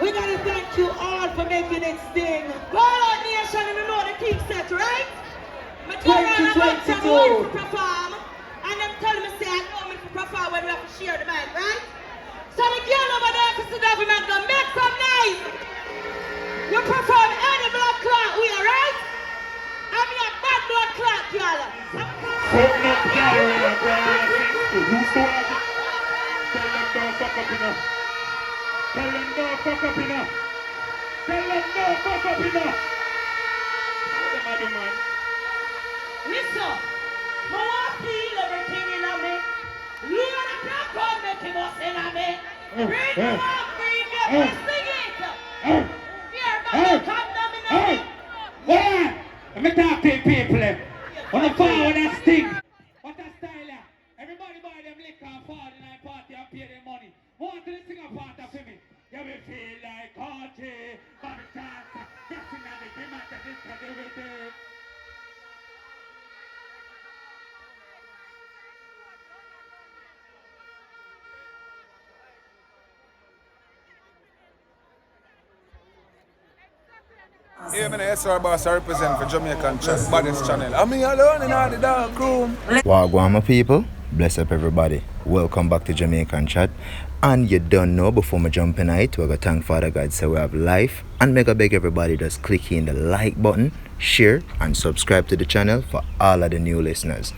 We gotta thank you all for making it sting. All our nation and you know the king set, right? My 2022 to perform, and them tell me say I know me to perform when we have to share the mic, right? So the girl over there for the Dovey Magnum, make some noise. You perform any blood clot we are right? I mean a bad blood clot, y'all. Fuck up, Tell them don't fuck up enough. Tell them don't fuck up enough. Tell them don't fuck up enough. What am I doing, man? Listen, I want to feel everything in me. Lord, I'm not going to make him us in me. Bring him up, bring him up, sing it. Here, man, come down in me. Yeah, let me talk to you people. On the power that sting. What a style. Everybody buy them liquor and party night party and pay them money. Want to sing a part of me? You will feel like party, but it's just guessing at the game at this with Yeah, man, SR Boss, I represent for Jamaican Baddest Channel. I'm here alone in all the dark room. Wagwan, my people. Bless up everybody. Welcome back to Jamaican Chat. And you don't know, before me jump in it, we're going to thank Father God so we have life. And mega beg everybody just click in the like button, share and subscribe to the channel for all of the new listeners.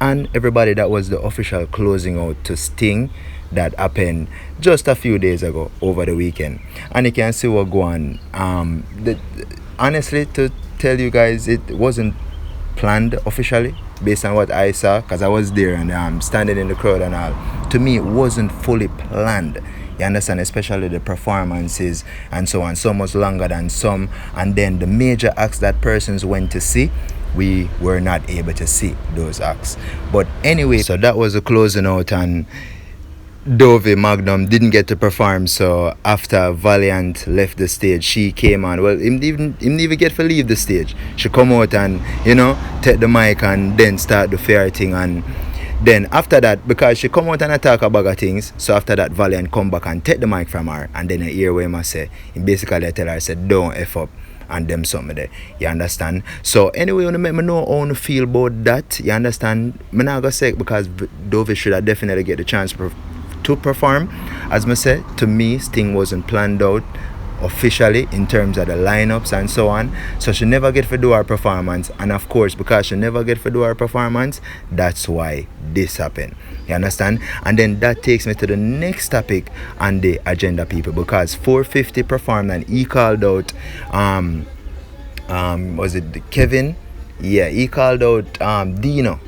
And everybody, that was the official closing out to Sting that happened just a few days ago over the weekend. And you can see what going on. Honestly, to tell you guys, it wasn't planned officially based on what I saw, because I was there and standing in the crowd and all. To me, it wasn't fully planned. You understand, especially the performances and so on, so much longer than some. And then the major acts that persons went to see, we were not able to see those acts. But anyway, so that was the closing out, and Dovey Magnum didn't get to perform, so after Valiant left the stage, she came on. Well, him didn't even get to leave the stage. She come out and, take the mic and then start the fair thing. And then after that, because she come out and attack a bag of things, so after that, Valiant come back and take the mic from her. And then I hear what I say. And basically I tell her, I said, don't F up. And them something there. You understand? So anyway, you make me know how you feel about that. You understand? I'm not gonna say it because Dovey should have definitely get the chance to perform. As I said, to me, Sting wasn't planned out officially in terms of the lineups and so on, so she never get to do her performance. And of course, because she never get to do her performance, that's why this happened. You understand? And then that takes me to the next topic on the agenda, people, because 450 performed and he called out was it Kevin? Yeah, he called out Deno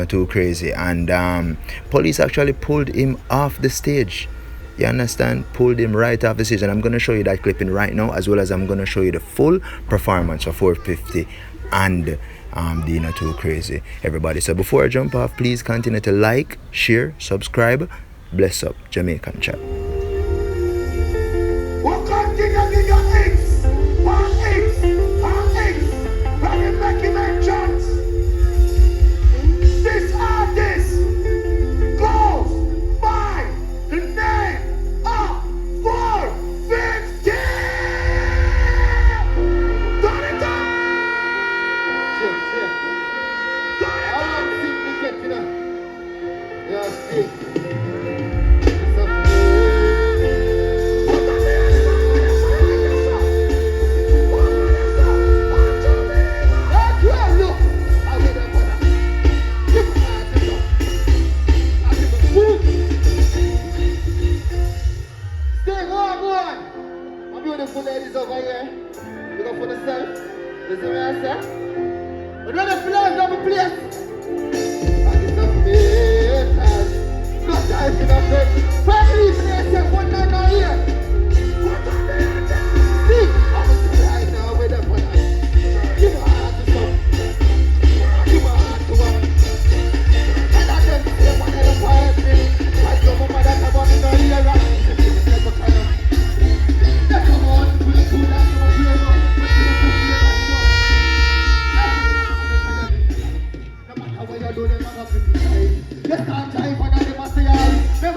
too crazy, and police actually pulled him off the stage. You understand? Pulled him right off the stage, and I'm going to show you that clipping right now, as well as I'm going to show you the full performance of 450 and Deno too crazy, everybody. So before I jump off, please continue to like, share, subscribe. Bless up, Jamaican Chat.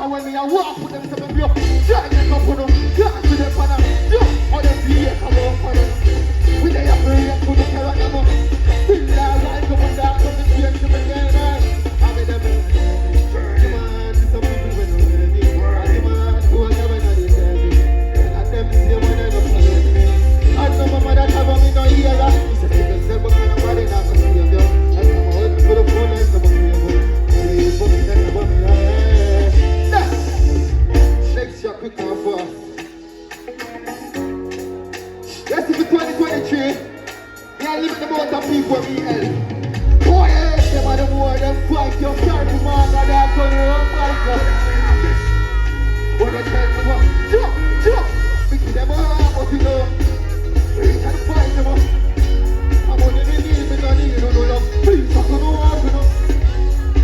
When me a walk with them, so me blow. amount of people we help. Boy, them are the more them fight your start to man and they're gonna fight you. When they tell me what, jump, because them are what you know. We can fight them up. I'm on the need, me no need no love. Please, I don't want to know.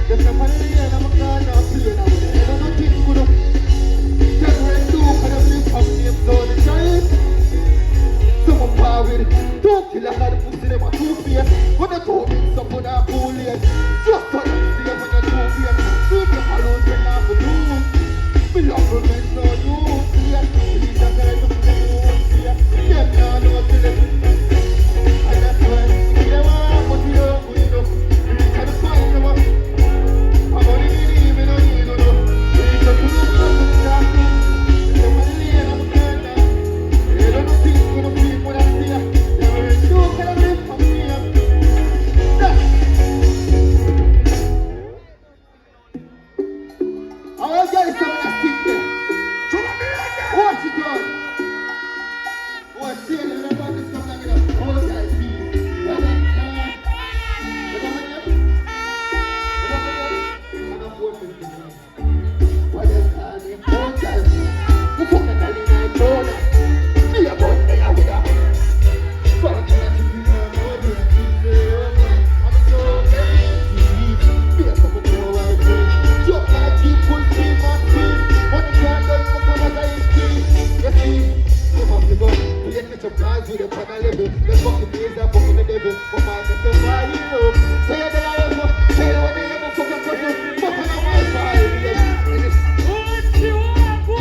Them the family and I'm gonna play now. They don't know things good up. Them red do, cause them live from names down the child. Some of power with two killers and the pussy them are two fear. When they talk mix up on our cool lane. Just turn and see when you're two fear. People follow them now for do. Me love for men no you fear. Please just tell them to do fear. Them now know to them. And that's why them are what you know. We can find them up. I'm only need me no need no. We can do nothing to that. Them are the lane I'm gonna. They don't know things gonna be what I see. They will do kind of live from here. Alright guys, so let's stick there. Watch it on. What's here? Let's have this stuff like that. All guys, please. Surprise with a pan level. The fucking days are fucking the devil. But man, it's a fire, you know. Say it there, you know. Say it when they ever fucking cut you. Fucking on my fire, yeah.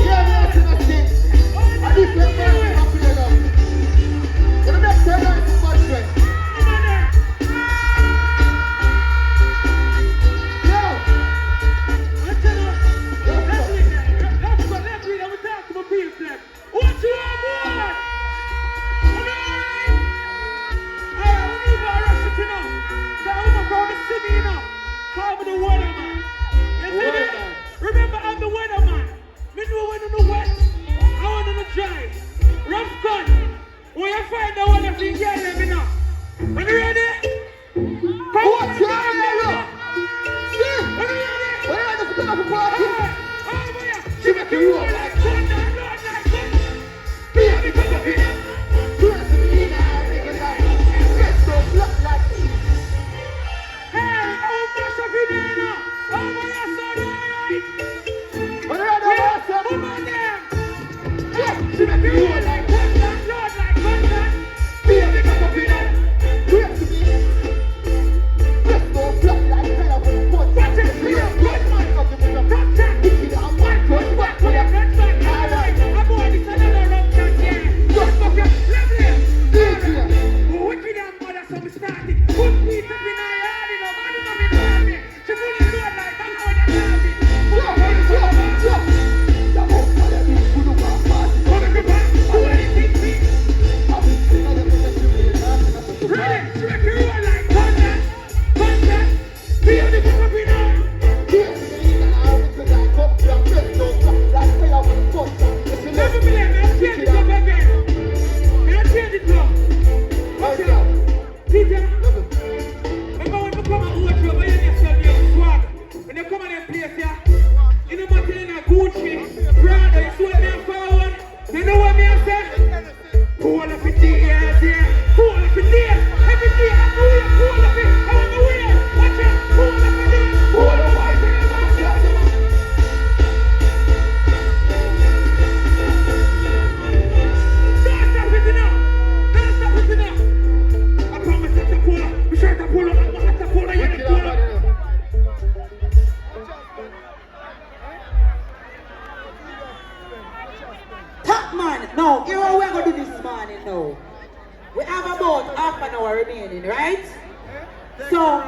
Yeah, man, that's the thing. I need to play now. The next time I see my friend. Yo! Let's read. I will talk to my people. What you want, boy? I'm the weatherman. You see me? Remember, I'm the weatherman. Me know when you wet, I want to dry. Rough gun. When you find the one of the girl, let me know. When you ready? What's your name? See? When you ready? When you're ready to come up a party? Oh, yeah. She make you roll like thunder. Be a big up here. Press me now, make it like. Get so black like this. Hey, oh, mash up your Deno. Oh, my God, so alright. When you're ready, what's up? Come on, them. Yeah, she make you roll like thunder. Lord, like thunder. Be a big up here. Press me. Get so black like hell with one. Watch it, Be a yeah, good man of the middle. Watch it. Pick it up, one good, one good. Alright. I'm going to another rock chat, yeah. Just fuck your lovely. DJ. Wicked and mother, so me started. Put me up in our yard, you know, man, you know me party. She put it load like I'm going to party. Ready? She make you roll like thunder. Thunder. Be on the pop up in her. Never believe me, I'll change it up again. I'll change it up. Watch it out. Peter. Remember when you come and watch you, when you yourself your swag. When you come and them place, yeah. You know what in a Gucci, Prada, you see what me and forward. You know what me and say? Pull up it here, yeah. Pull up it there. Every day I do it. Pull up it. I want to wear. Watch it. Pull up it there. Pull up it there. Don't stop it now. Don't stop it now. I promise that the pull up. Be sure to pull up. I'm going to pull up. You pull up. Top man, no, you know what we're going to do this morning now. We have about half an hour remaining, right? So,